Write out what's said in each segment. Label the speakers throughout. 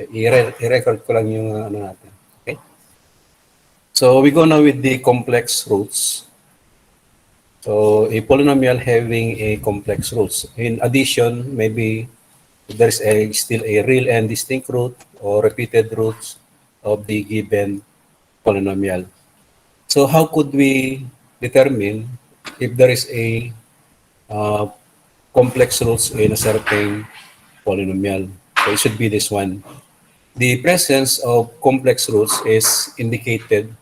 Speaker 1: I-record ko lang yung ano natin. Okay? So we go now with the complex roots. So a polynomial having a complex roots. In addition, maybe there's still a real and distinct root or repeated roots of the given polynomial. So how could we determine if there is a uh, complex roots in a certain polynomial? So it should be this one. The presence of complex roots is indicated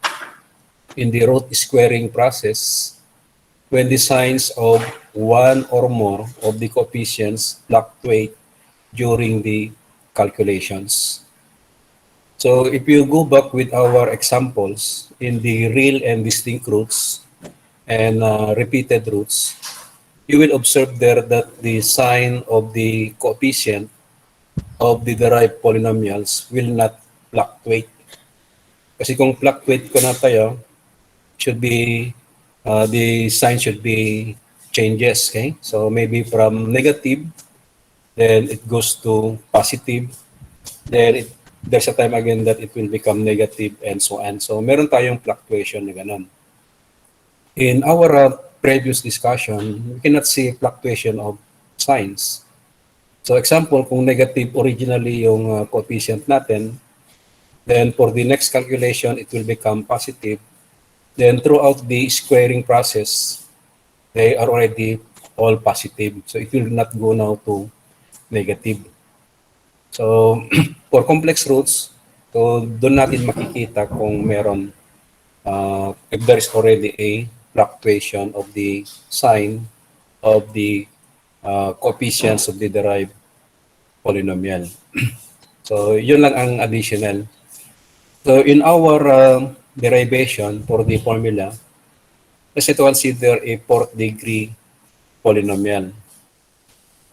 Speaker 1: in the root squaring process when the signs of one or more of the coefficients fluctuate during the calculations. So if you go back with our examples in the real and distinct roots and repeated roots, you will observe there that the sign of the coefficient of the derived polynomials will not fluctuate. Kasi kung fluctuate ko na tayo, should be, the sign should be changes, okay? So maybe from negative, then it goes to positive, then there's a time again that it will become negative and so on. So meron tayong fluctuation na ganun. In our previous discussion, we cannot see fluctuation of signs. So example, kung negative originally yung coefficient natin, then for the next calculation, it will become positive. Then throughout the squaring process, they are already all positive. So it will not go now to negative. So for complex roots, so doon natin makikita kung meron, if there is already a fluctuation of the sign of the coefficients of the derived polynomial. So yun lang ang additional. So in our derivation for the formula, let's consider a fourth degree polynomial.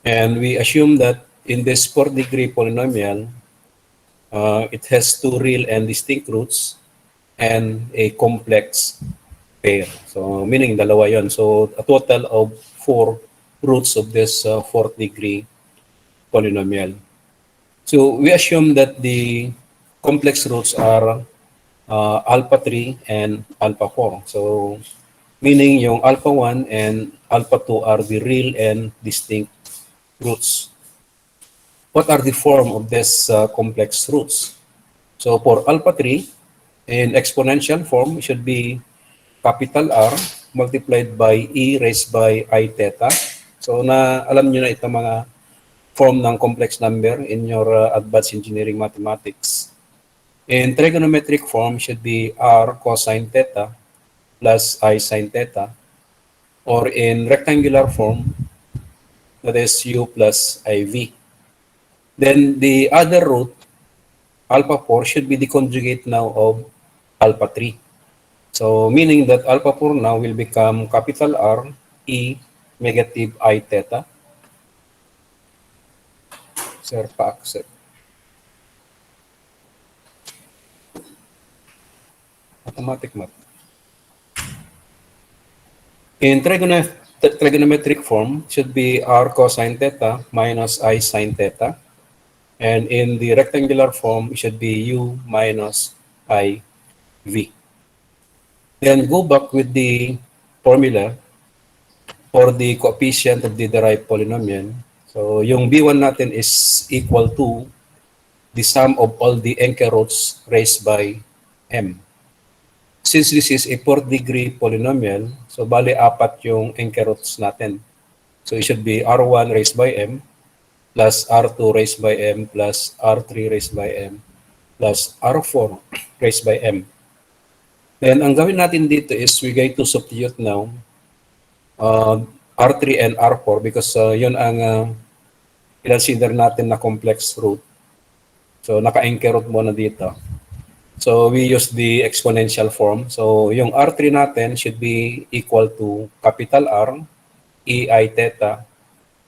Speaker 1: And we assume that in this fourth degree polynomial, it has two real and distinct roots and a complex pair. So meaning dalawa yon. So a total of 4 roots of this fourth degree polynomial. So we assume that the complex roots are alpha 3 and alpha 4. So meaning yung alpha 1 and alpha 2 are the real and distinct roots. What are the form of this complex roots? So for alpha 3, in exponential form, it should be capital R multiplied by e raised by I theta. So alam nyo na itong mga form ng complex number in your advanced engineering mathematics. In trigonometric form, should be r cosine theta plus I sine theta. Or in rectangular form, that is u plus iv. Then the other root, alpha 4, should be the conjugate now of alpha 3. So meaning that alpha 4 now will become capital R e negative I theta. Sir, pa-accept. Automatic math. In trigonometric form, should be r cosine theta minus I sine theta. And in the rectangular form, it should be u minus I v. Then go back with the formula for the coefficient of the derived polynomial. So yung b1 natin is equal to the sum of all the anchor roots raised by m. Since this is a fourth degree polynomial, so bali 4 yung anchor roots natin. So it should be r1 raised by m plus r2 raised by m plus r3 raised by m plus r4 raised by m. Then ang gawin natin dito is we're going to substitute now r3 and r4 because yun ang consider natin na complex root. So naka-anchor root muna dito. So we use the exponential form. So yung r3 natin should be equal to capital R e I theta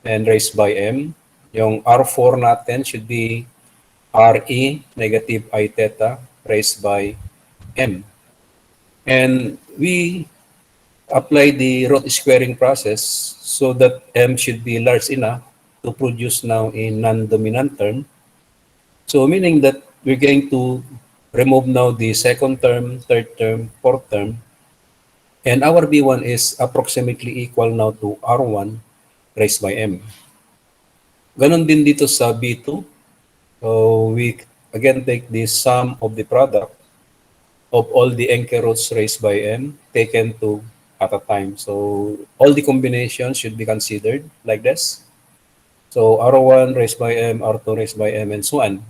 Speaker 1: and raised by m. Yung r4 natin should be re negative I theta raised by m. And we apply the root squaring process so that m should be large enough to produce now a non-dominant term. So meaning that we're going to remove now the second term, third term, fourth term, and our B1 is approximately equal now to R1 raised by M. Ganon din dito sa B2. So we again take the sum of the product of all the anchor roots raised by M taken to at a time. So all the combinations should be considered like this. So R1 raised by M, R2 raised by M, and so on.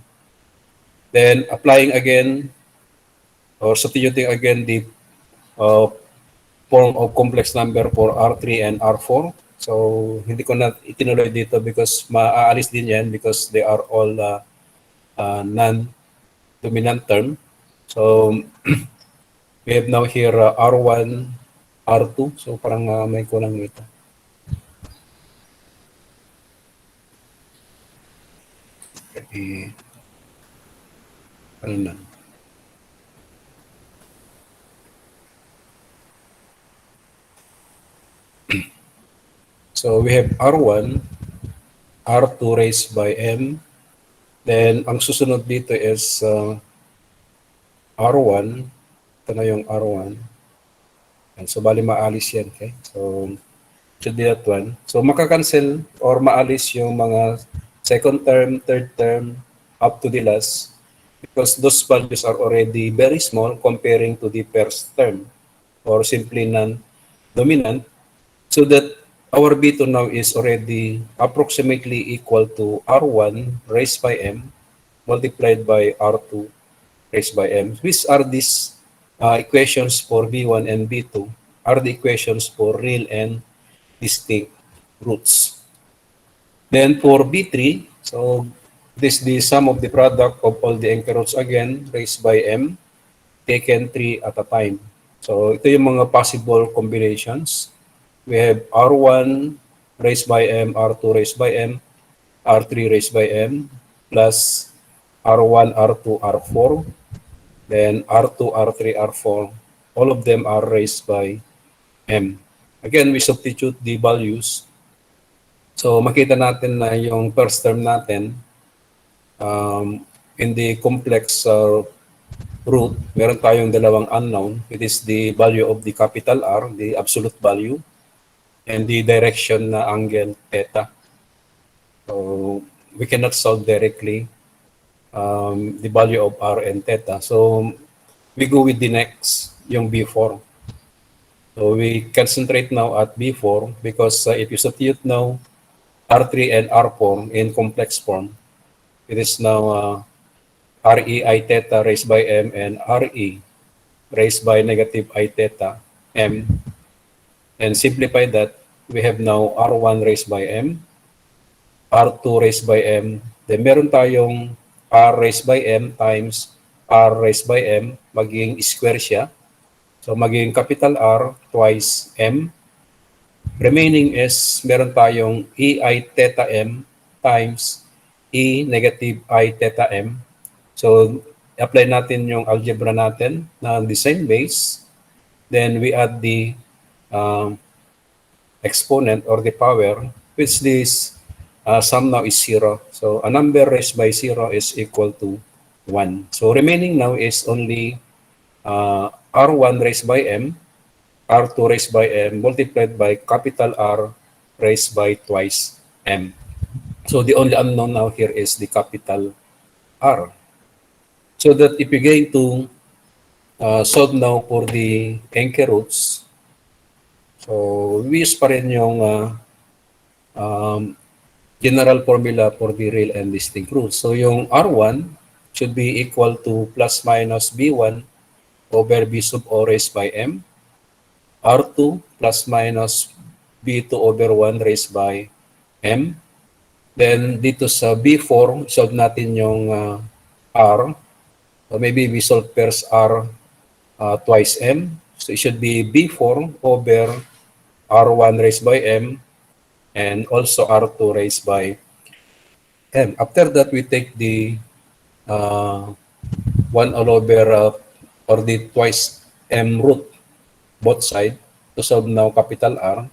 Speaker 1: Then applying again or substituting again the uh, form of complex number for R3 and R4. So hindi ko na itinuloy dito because maaalis din yan because they are all non-dominant term. So we have now here R1, R2. So parang may kulang ito. Ano na? So we have R1, R2 raised by M. Then ang susunod dito is R1. Ito na yung R1. And so bali maalis yan. Okay? So should be that one. So makakancel or maalis yung mga second term, third term, up to the last because those values are already very small comparing to the first term or simply non-dominant so that our B2 now is already approximately equal to R1 raised by M multiplied by R2 raised by M. Which are these equations for B1 and B2 are the equations for real and distinct roots. Then for B3, so this is the sum of the product of all the anchor roots again raised by M taken 3 at a time. So ito yung mga possible combinations. We have R1 raised by M, R2 raised by M, R3 raised by M, plus R1, R2, R4, then R2, R3, R4. All of them are raised by M. Again, we substitute the values. So makita natin na yung first term natin in the complex root, meron tayong dalawang unknown. It is the value of the capital R, the absolute value, and the direction na angle theta. So we cannot solve directly the value of R and theta. So we go with the next, yung B4. So we concentrate now at B4 because if you substitute now R3 and R4 in complex form, it is now RE I theta raised by M and RE raised by negative I theta M. And simplify that, we have now R1 raised by M, R2 raised by M, then meron tayong R raised by M times R raised by M, magiging square siya. So magiging capital R twice M. Remaining is meron tayong EI theta M times E negative I theta M. So apply natin yung algebra natin na the same base. Then we add the exponent or the power, which this sum now is 0. So a number raised by 0 is equal to 1. So remaining now is only R1 raised by M, R2 raised by M multiplied by capital R raised by twice M. So the only unknown now here is the capital R. So that if you're going to solve now for the anchor roots, so we use pa rin yung general formula for the real and distinct roots. So yung R1 should be equal to plus minus B1 over B sub O raised by M. R2 plus minus B2 over 1 raised by M. Then dito sa B4, solve natin yung R. So maybe we solve first R twice M. So it should be B4 over R1 raised by M and also R2 raised by M. After that, we take the 1 all over or the twice M root both side to solve now capital R.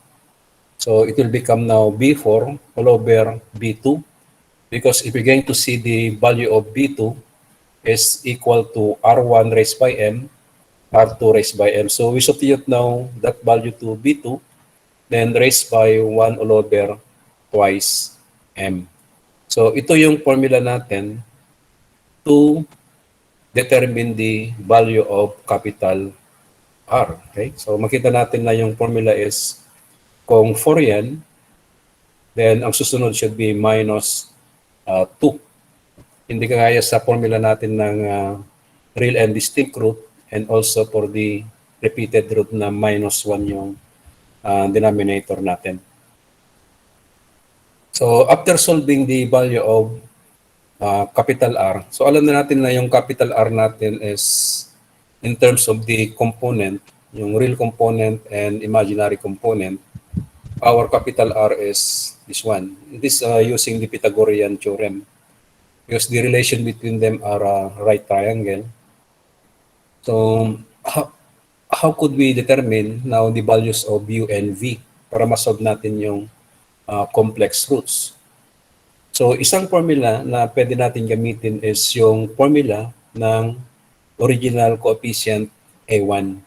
Speaker 1: So it will become now B4 all over B2 because if you're going to see the value of B2 is equal to R1 raised by M, R2 raised by M. So we substitute now that value to B2, then raised by 1 all over twice M. So ito yung formula natin to determine the value of capital R. Okay? So makita natin na yung formula is kung 4 yan, then ang susunod should be minus 2. Hindi kagaya sa formula natin ng real and distinct root, and also for the repeated root na minus 1 yung denominator natin. So after solving the value of capital R, so alam na natin na yung capital R natin is in terms of the component, yung real component and imaginary component. Our capital R is this one. This using the Pythagorean theorem, because the relation between them are a right triangle. So how could we determine now the values of U and V para masolve natin yung complex roots? So isang formula na pwede natin gamitin is yung formula ng original coefficient A1.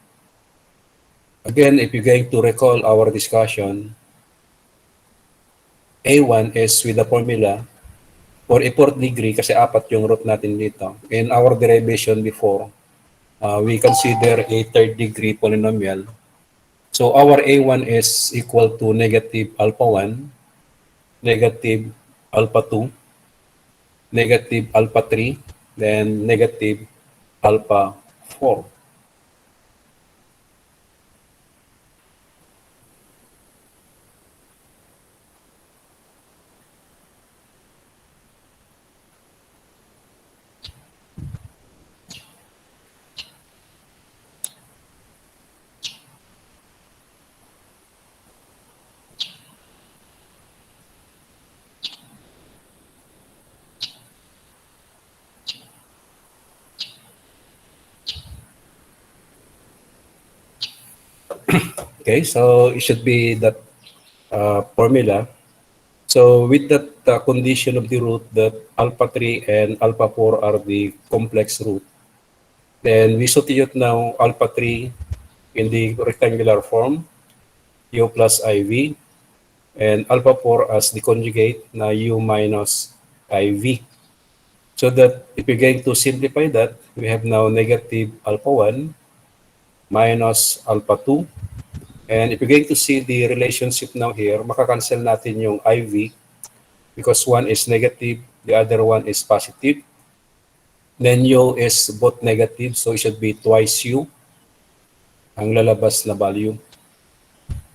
Speaker 1: Again, if you're going to recall our discussion, A1 is with the formula for a fourth degree kasi apat yung root natin dito. In our derivation before, we consider a third degree polynomial. So our A1 is equal to negative alpha 1, negative alpha 2, negative alpha 3, then negative alpha 4. Okay, so it should be that formula. So with that condition of the root that alpha 3 and alpha 4 are the complex root, then we substitute now alpha 3 in the rectangular form, U plus IV, and alpha 4 as the conjugate na U minus IV. So that if we're going to simplify that, we have now negative alpha 1 minus alpha 2. And if you're going to see the relationship now here, makakancel natin yung IV because one is negative, the other one is positive. Then U is both negative, so it should be twice U ang lalabas na value.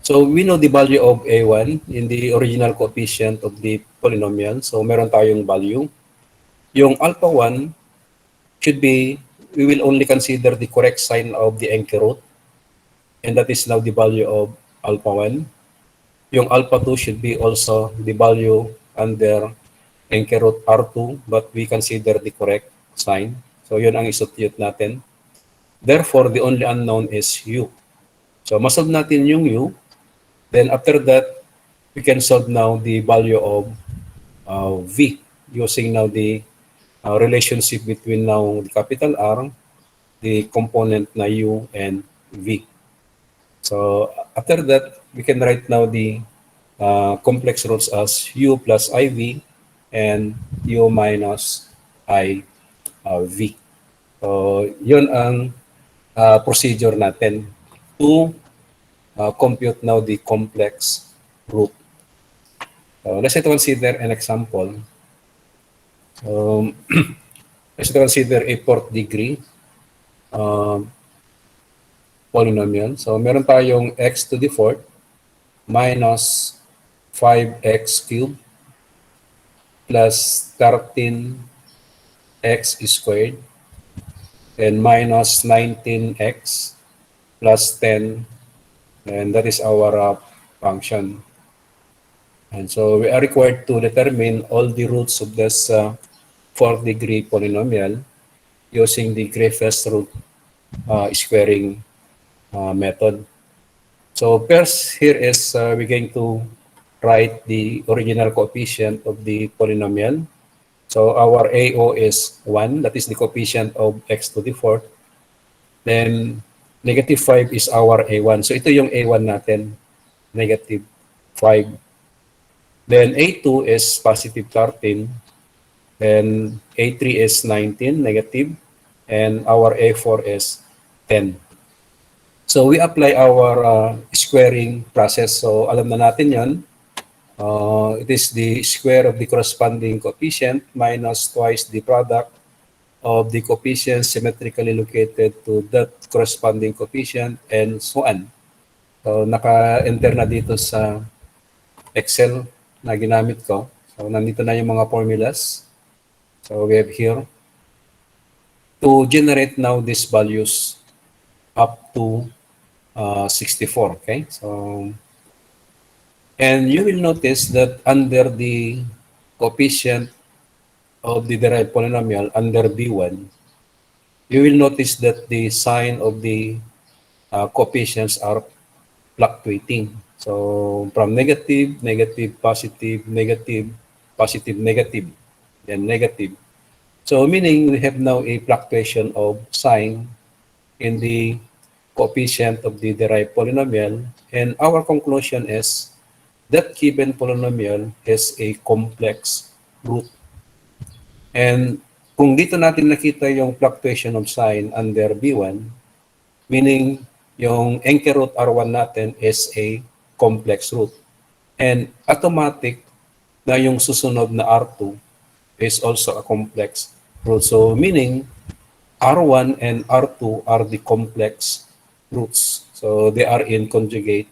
Speaker 1: So we know the value of A1 in the original coefficient of the polynomial. So meron tayong value. Yung alpha 1 should be, we will only consider the correct sign of the anchor root. And that is now the value of alpha 1. Yung alpha 2 should be also the value under anchor root R2, but we consider the correct sign. So yun ang isubstitute natin. Therefore, the only unknown is U. So masolve natin yung U. Then after that, we can solve now the value of V using now the relationship between now the capital R, the component na U and V. So after that, we can write now the complex roots as U plus IV and U minus IV. So yun ang procedure natin to compute now the complex root. So let's consider an example. Let's consider a fourth degree polynomial. So meron tayong x to the fourth minus 5x cubed plus 13x squared and minus 19x plus 10, and that is our function. And so we are required to determine all the roots of this fourth degree polynomial using the Griffiths root squaring method. So first here is we're going to write the original coefficient of the polynomial. So our AO is 1, that is the coefficient of x to the fourth. Then negative 5 is our A1. So ito yung A1 natin, negative 5. Then A2 is positive 13. Then A3 is 19, negative. And our A4 is 10. So we apply our squaring process. So alam na natin yan. It is the square of the corresponding coefficient minus twice the product of the coefficients symmetrically located to that corresponding coefficient and so on. So naka-enter na dito sa Excel na ginamit ko. So nandito na yung mga formulas. So we have here to generate now these values up to 64. Okay, so and you will notice that under the coefficient of the derived polynomial under B1, you will notice that the sign of the coefficients are fluctuating. So from negative, negative, positive, negative, positive, negative, then negative. So meaning we have now a fluctuation of sign in the coefficient of the derived polynomial, and our conclusion is that given polynomial has a complex root. And kung dito natin nakita yung fluctuation of sign under B1, meaning yung anchor root R1 natin is a complex root. And automatic na yung susunod na R2 is also a complex root. So meaning R1 and R2 are the complex roots. So they are in conjugate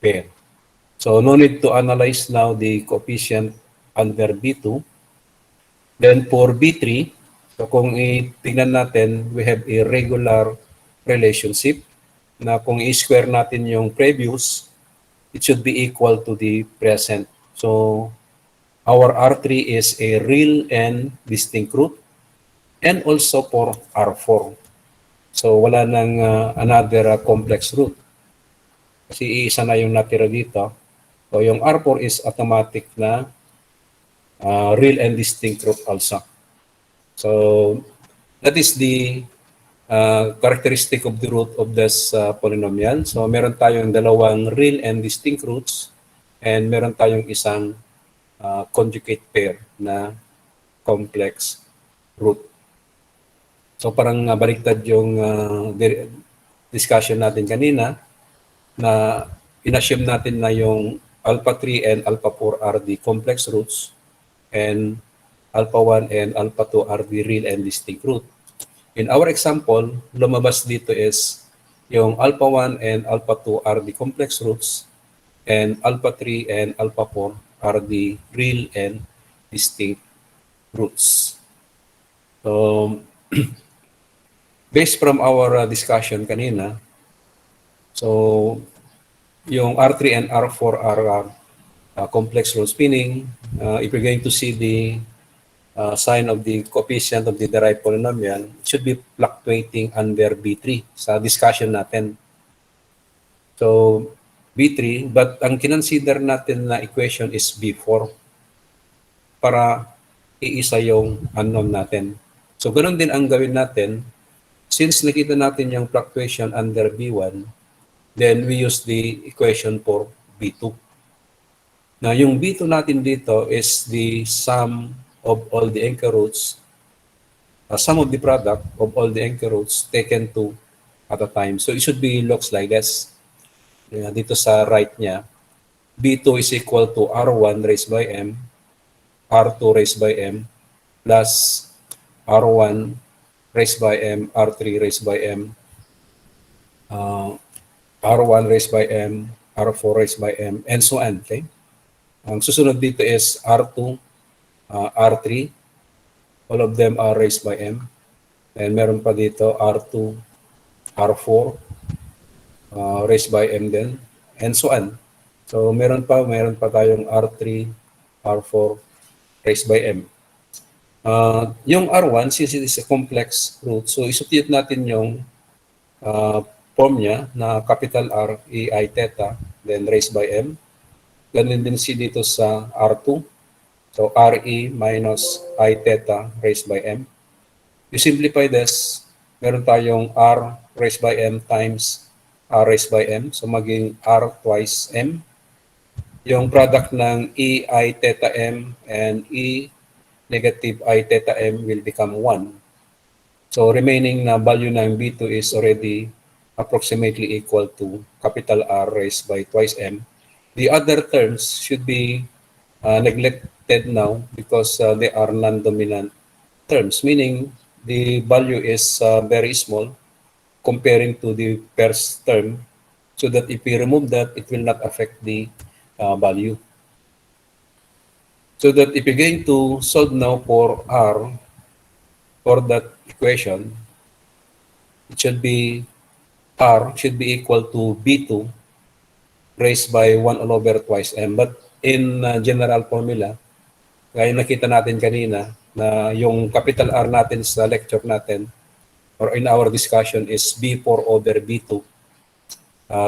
Speaker 1: pair. So no need to analyze now the coefficient under B2. Then for B3, so kung tingnan natin, we have a regular relationship na kung i-square natin yung previous, it should be equal to the present. So our R3 is a real and distinct root, and also for R4. So wala nang another complex root. Kasi iisa na yung natira dito. So yung R4 is automatic na real and distinct root also. So that is the characteristic of the root of this polynomial. So meron tayong dalawang real and distinct roots, and meron tayong isang conjugate pair na complex root. So parang baliktad yung discussion natin kanina na in-assume natin na yung alpha 3 and alpha 4 are the complex roots, and alpha 1 and alpha 2 are the real and distinct root. In our example, lumabas dito is yung alpha 1 and alpha 2 are the complex roots, and alpha 3 and alpha 4 are the real and distinct roots. So, based from our discussion kanina, so yung R3 and R4 are complex roots, meaning if you're going to see the sign of the coefficient of the derived polynomial, it should be fluctuating under B3 sa discussion natin. So B3, but ang kinonsider natin na equation is B4 para iisa yung unknown natin. So ganoon din ang gawin natin. Since nakita natin yung fluctuation under B1, then we use the equation for B2. Now, yung B2 natin dito is the sum of all the anchor roots, sum of the product of all the anchor roots taken two at a time. So it should be looks like this. Dito sa right niya, B2 is equal to R1 raised by M, R2 raised by M, plus R1 raised by M, R3 raised by M, R1 raised by M, R4 raised by M, and so on. Okay? Ang susunod dito is R2, R3. All of them are raised by M. And meron pa dito R2, R4, raised by M din, and so on. So meron pa tayong R3, R4 raised by M. Yung R1, since it is a complex root, so isubstitute natin yung form niya na capital R, EI theta, then raised by M. Ganun din si dito sa R2. So RE minus I theta raised by M. You simplify this, meron tayong R raised by M times R raised by M. So maging R twice M. Yung product ng E I theta M and E negative I theta M will become 1. So remaining na value ng B2 is already approximately equal to capital R raised by twice M. The other terms should be neglected now because they are non-dominant terms, meaning the value is very small comparing to the first term, so that if we remove that, it will not affect the value. So that if you're going to solve now for R, for that equation, it should be R should be equal to B2 raised by 1 all over twice M. But in general formula, gaya nakita natin kanina, na yung capital R natin sa lecture natin or in our discussion is B4 over B2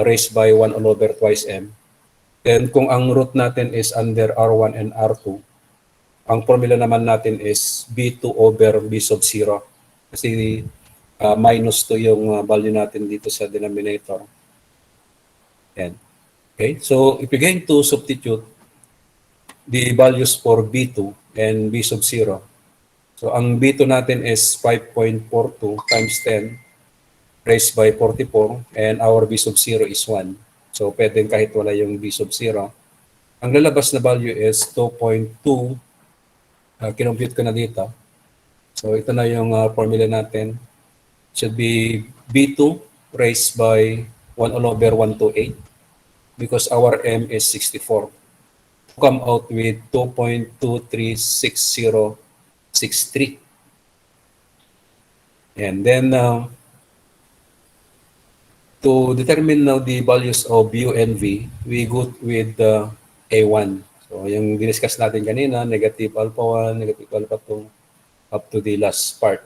Speaker 1: raised by 1 all over twice M. Then kung ang root natin is under R1 and R2, ang formula naman natin is B2 over B sub 0. Kasi minus 2 yung value natin dito sa denominator. Yan. Okay, so if you're going to substitute the values for B2 and B sub 0, so ang B2 natin is 5.42 times 10 raised by 44 and our B sub 0 is 1. So pwedeng kahit wala yung B sub 0. Ang lalabas na value is 2.2. Kinompute ko na dito. So ito na yung formula natin. Should be B2 raised by 1 all over 128 because our M is 64. Come out with 2.236063. And then to determine now the values of U and V, we go with A1. So yung diniscuss natin kanina, negative alpha 1, negative alpha 2, up to the last part.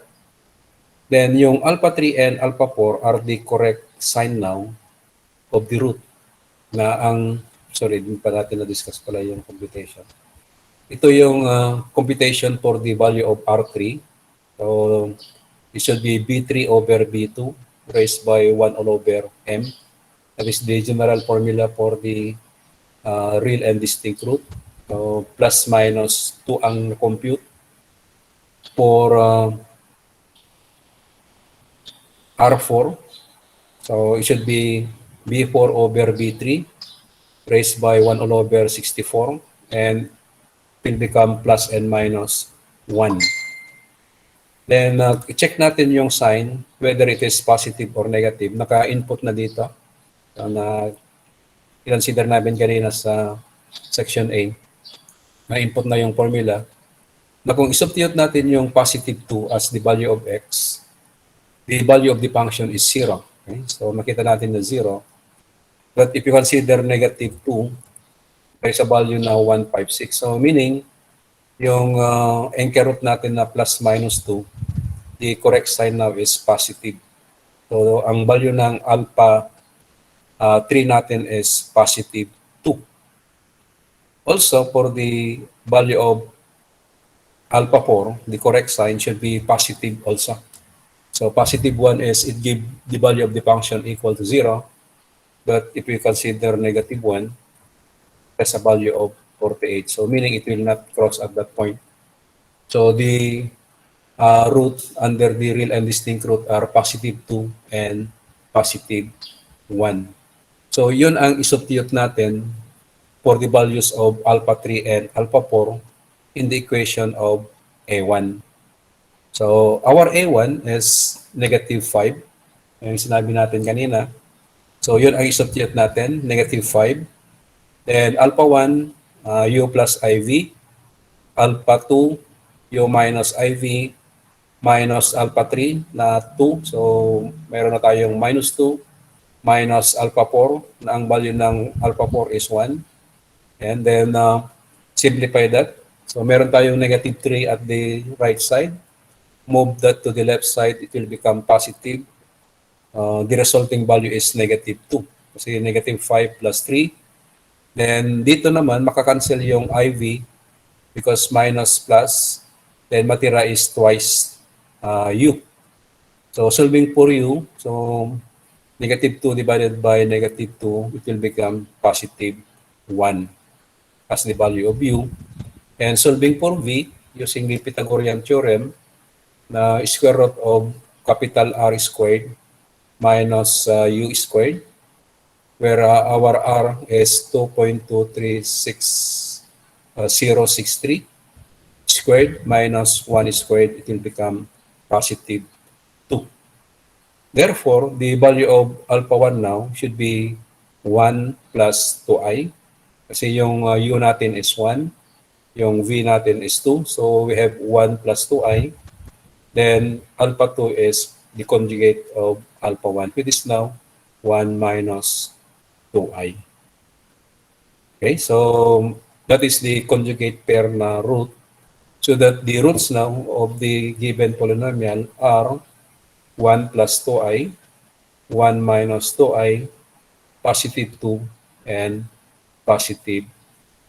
Speaker 1: Then yung alpha 3 and alpha 4 are the correct sign now of the root na ang, sorry, din pa natin na-discuss pala yung computation. Ito yung computation for the value of R3. So it should be B3 over B2 raised by 1 all over M. That is the general formula for the real and distinct root. So plus minus 2 ang compute for R4. So it should be B4 over B3 raised by 1 all over 64 and will become plus and minus 1. Then check natin yung sign whether it is positive or negative. Naka-input na dito. So, na i-consider namin kanina sa section A. Na-input na yung formula. Na kung isubstitute natin yung positive 2 as the value of x, the value of the function is 0. Okay? So makita natin na 0. But if you consider negative 2, there is a value na 156. So meaning, yung anchor root natin na plus minus 2, the correct sign now is positive. So ang value ng alpha 3 natin is positive 2. Also, for the value of alpha 4, the correct sign should be positive also. So positive 1 is it give the value of the function equal to 0. But if we consider negative 1, that's a value of 48. So meaning it will not cross at that point. So the roots under the real and distinct root are positive 2 and positive 1. So yun ang isubstitute natin for the values of alpha 3 and alpha 4 in the equation of A1. So our A1 is negative 5. Yung sinabi natin kanina. So yun ang isubstitute natin, negative 5. Then alpha 1, U plus IV. Alpha 2, U minus IV minus alpha 3 na 2. So meron na tayong minus 2 minus alpha 4 na ang value ng alpha 4 is 1. And then simplify that. So meron tayong negative 3 at the right side. Move that to the left side, it will become positive. The resulting value is negative 2. Kasi negative 5 plus 3. Then dito naman, makakancel yung IV. because minus plus, then matira is twice u. So solving for u, so negative 2 divided by negative 2, it will become positive 1 as the value of u. And solving for v, using the Pythagorean theorem, na square root of capital R squared minus u squared, where our R is 2.236063 squared minus 1 squared, it will become positive 2. Therefore, the value of alpha 1 now should be 1 plus 2i. Kasi yung u natin is 1, yung v natin is 2. So we have 1 plus 2i. Then alpha 2 is the conjugate of alpha 1, which is now 1 minus 2i. Okay, so that is the conjugate pair na root. So that the roots now of the given polynomial are 1 plus 2i, 1 minus 2i, positive 2, and positive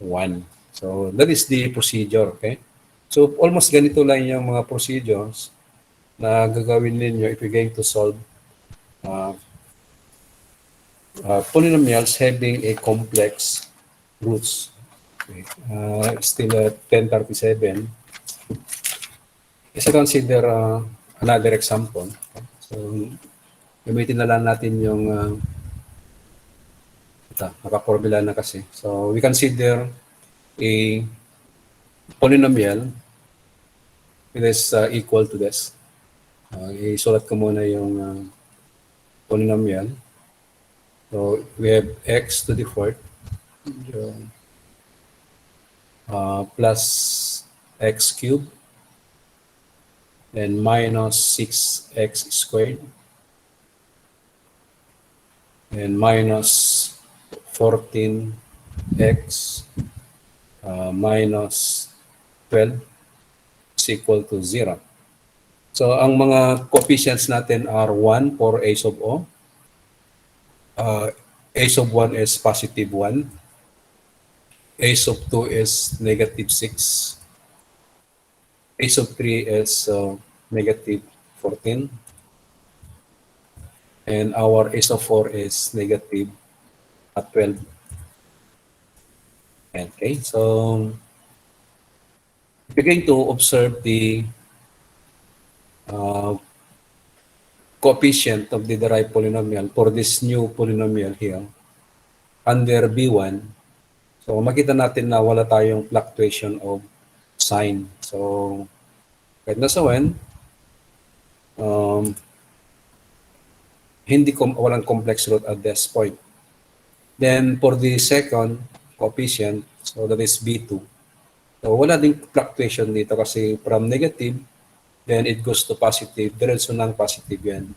Speaker 1: 1. So that is the procedure, okay? So almost ganito lang yung mga procedures na gagawin ninyo if you're going to solve polynomials having a complex roots. Okay. Still at 10:37. Let's consider another example. So, gamitin na lang natin yung nakaporbula na kasi. So, we consider a polynomial which is equal to this. Isulat ko muna yung polynomial. So, we have x to the fourth plus x cubed and minus 6x squared and minus 14x minus 12 is equal to 0. So, ang mga coefficients natin are 1 for a sub o. A sub 1 is positive 1. A sub 2 is negative 6. A sub 3 is negative 14. And our A sub 4 is negative 12. Okay, so if you're going to observe the coefficient of the derived polynomial for this new polynomial here under B1, so makita natin na wala tayong fluctuation of sign. So kahit nasa when, walang complex root at this point. Then for the second coefficient, so that is B2, so wala ding fluctuation dito kasi from negative, then it goes to positive, diretso ng positive yan.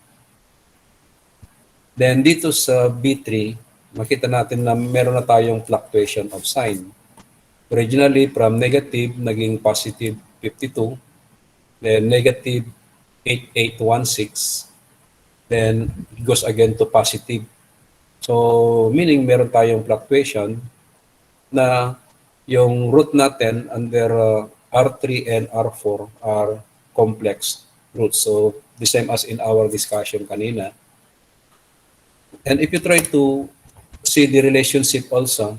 Speaker 1: Then dito sa B3, makita natin na meron na tayong fluctuation of sign. Originally, from negative, naging positive 52, then negative 8816, then it goes again to positive. So, meaning meron tayong fluctuation na yung root natin under R3 and R4 are complex roots. So, the same as in our discussion kanina. And if you try to see the relationship also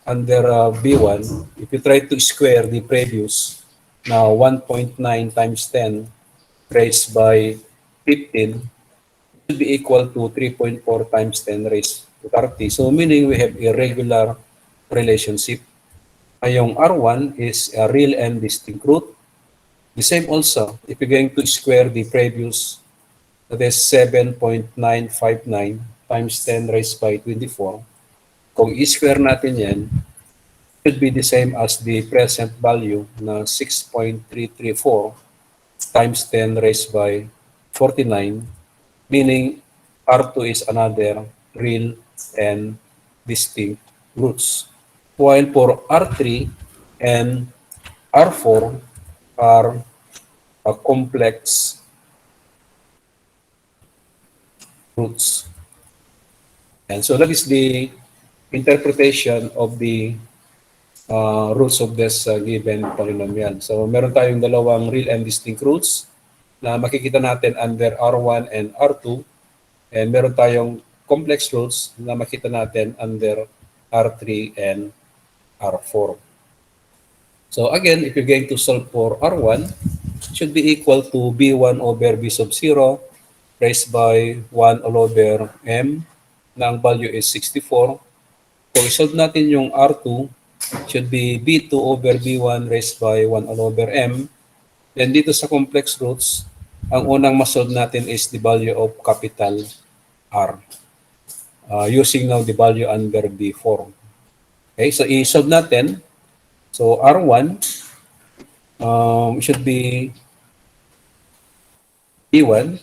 Speaker 1: under B1, if you try to square the previous, now 1.9 times 10 raised by 15 should be equal to 3.4 times 10 raised to 30. So meaning we have a regular relationship. Yung R1 is a real and distinct root. The same also, if you're going to square the previous, that is 7.959 times 10 raised by 24. Kung i-square natin yan, should be the same as the present value na 6.334 times 10 raised by 49, meaning R2 is another real and distinct roots. While for R3 and R4 are a complex roots. And so that is the interpretation of the roots of this given polynomial. So meron tayong dalawang real and distinct roots na makikita natin under R1 and R2, and meron tayong complex roots na makita natin under R3 and R4. So again, if you're going to solve for R1, it should be equal to B1 over B sub 0 raised by 1 all over M na ang value is 64. So isolve natin yung R2, should be B2 over B1 raised by 1 all over M. Then dito sa complex roots, ang unang masolve natin is the value of capital R. Using now the value under B4. Okay, so i-solve natin. So R1 should be B1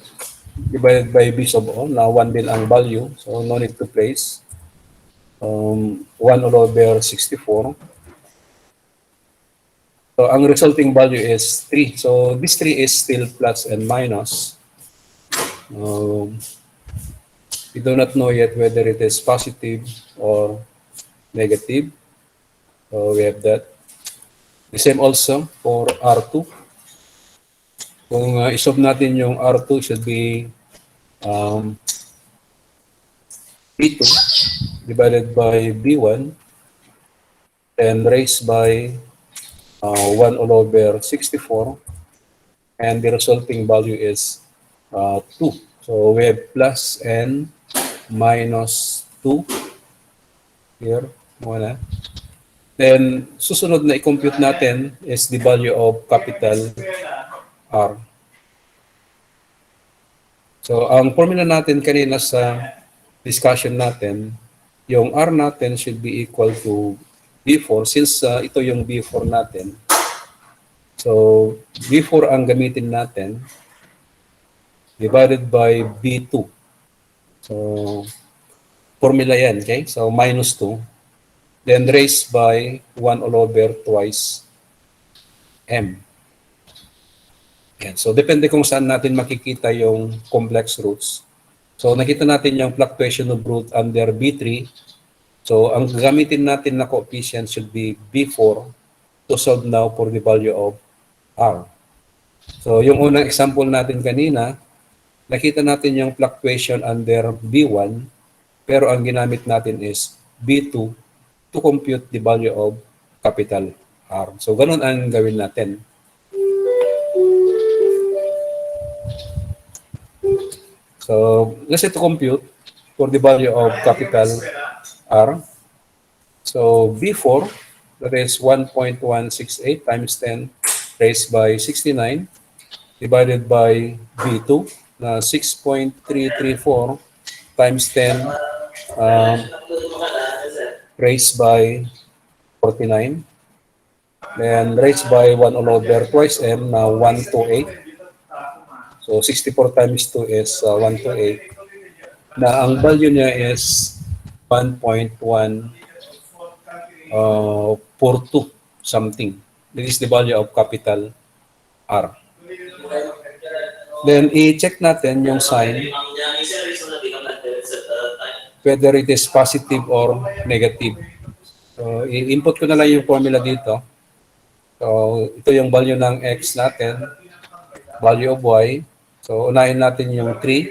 Speaker 1: divided by B sub O. Now 1 din ang value, so no need to place. 1 all over 64. So ang resulting value is 3. So this 3 is still plus and minus. We do not know yet whether it is positive or negative. So we have that. The same also for R2. Kung isolve natin yung R2, should be B2 divided by B1 and raised by 1 all over 64, and the resulting value is 2. So we have plus and minus 2 here. Muna. Then susunod na i-compute natin is the value of capital R. So ang formula natin kanina sa discussion natin, yung R natin should be equal to B4 since ito yung B4 natin. So B4 ang gamitin natin divided by B2. So formula yan, okay? So minus 2. Then raised by 1 all over twice M. Yan. So depende kung saan natin makikita yung complex roots. So nakita natin yung fluctuation of root under B3. So ang gamitin natin na coefficient should be B4 to solve now for the value of R. So yung unang example natin kanina, nakita natin yung fluctuation under B1, pero ang ginamit natin is B2 to compute the value of capital R. So ganun ang gawin natin. So let's say to compute for the value of capital R. So B4, that is 1.168 times 10 raised by 69 divided by B2 na 6.334 times 10 raised by 49. Then raised by 1 all over twice M na 128. So 64 times 2 is 128. Na ang value niya is 1.142 something. This is the value of capital R. Then i-check natin yung sign whether it is positive or negative. So i-input ko na lang yung formula dito. So ito yung value ng x natin, value of y. So unahin natin yung 3.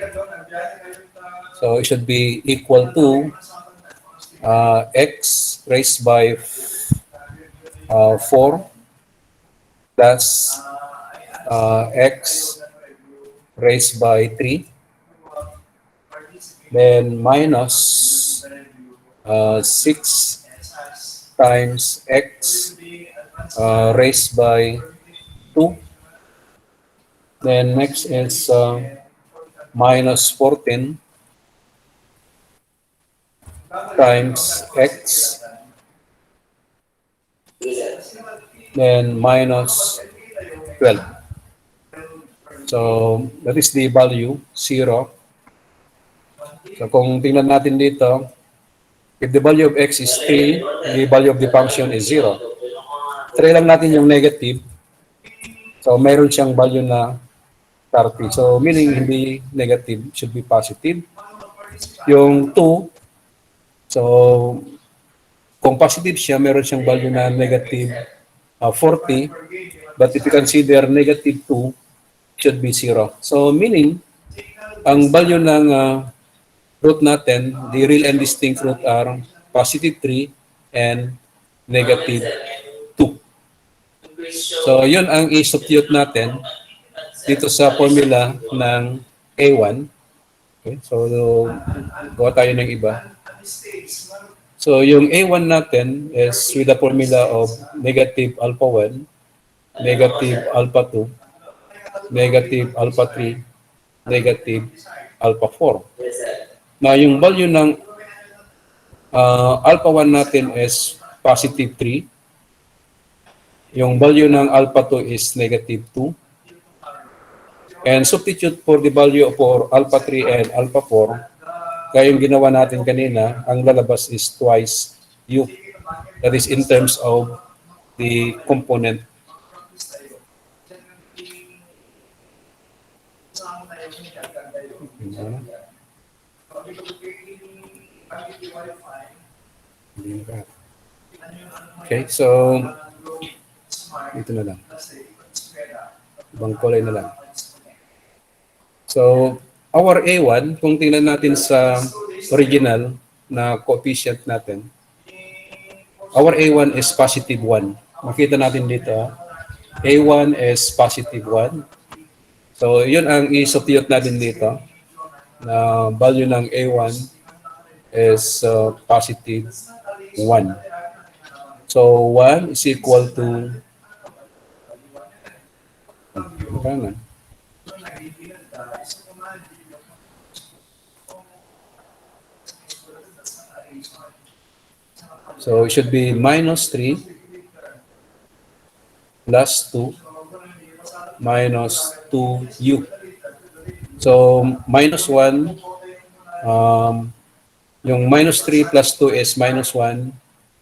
Speaker 1: So it should be equal to x raised by 4 plus x raised by 3. Then minus 6 times x raised by 2. Then next is minus 14 times x. Then minus 12. So that is the value, 0. So kung tingnan natin dito, if the value of x is 3, the value of the function is 0. Try lang natin yung negative. So mayroon siyang value na 30. So meaning hindi negative, should be positive. Yung 2, so kung positive siya, meron siyang value na negative 40, but if you consider negative 2, should be 0. So meaning, ang value ng root natin, the real and distinct root are positive 3 and negative 2. So yun ang i-substitute natin dito sa formula ng A1. Okay, so gawa tayo ng iba. So yung A1 natin is with the formula of negative alpha 1, negative alpha 2, negative alpha 3, negative alpha 4. Na yung value ng alpha 1 natin is positive 3. Yung value ng alpha 2 is negative 2. And substitute for the value for alpha 3 and alpha 4, kaya yung ginawa natin kanina, ang lalabas is twice U. That is in terms of the component. Okay, so ito na lang. Ibang kulay na lang. So, our A1, kung tingnan natin sa original na coefficient natin, our A1 is positive 1. Makita natin dito, A1 is positive 1. So, yun ang i-substitute natin dito, na value ng A1 is positive 1. So, 1 is equal to so it should be minus 3 plus 2 minus 2u. So minus 1, yung minus 3 plus 2 is minus 1.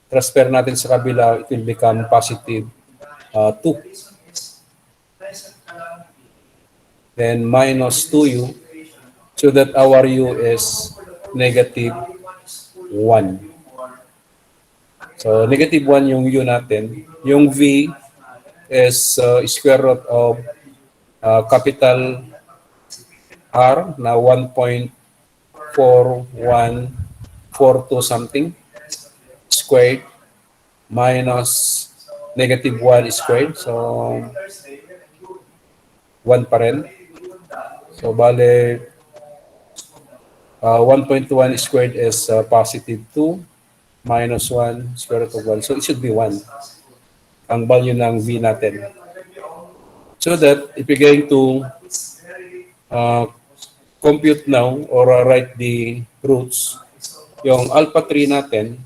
Speaker 1: Transfer natin sa kabila, it will become positive 2. Then minus 2u, so that our u is negative 1. So negative 1 yung u natin. Yung v is square root of capital R na 1.4142 something squared minus negative 1 squared. So 1 pa rin. So, bale, 1.1 squared is positive 2 minus 1 square root of 1. So, it should be 1 ang value ng V natin. So that, if you're going to compute now or write the roots, yung alpha 3 natin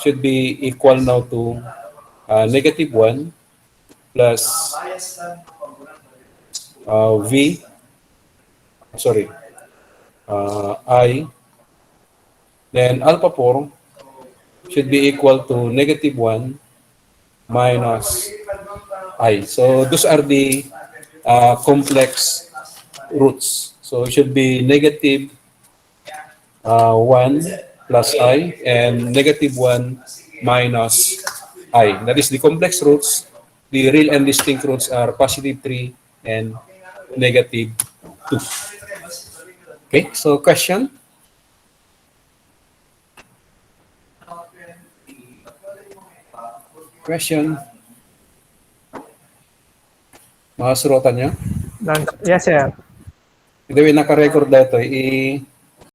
Speaker 1: should be equal now to negative 1 plus I, then alpha 4 should be equal to negative 1 minus I. So those are the complex roots. So it should be negative 1 plus I and negative 1 minus I. That is the complex roots. The real and distinct roots are positive 3 and negative 2. Okay, so question? Question? Mga surutan nyo?
Speaker 2: Yes, sir.
Speaker 1: Ito yung naka-record na ito.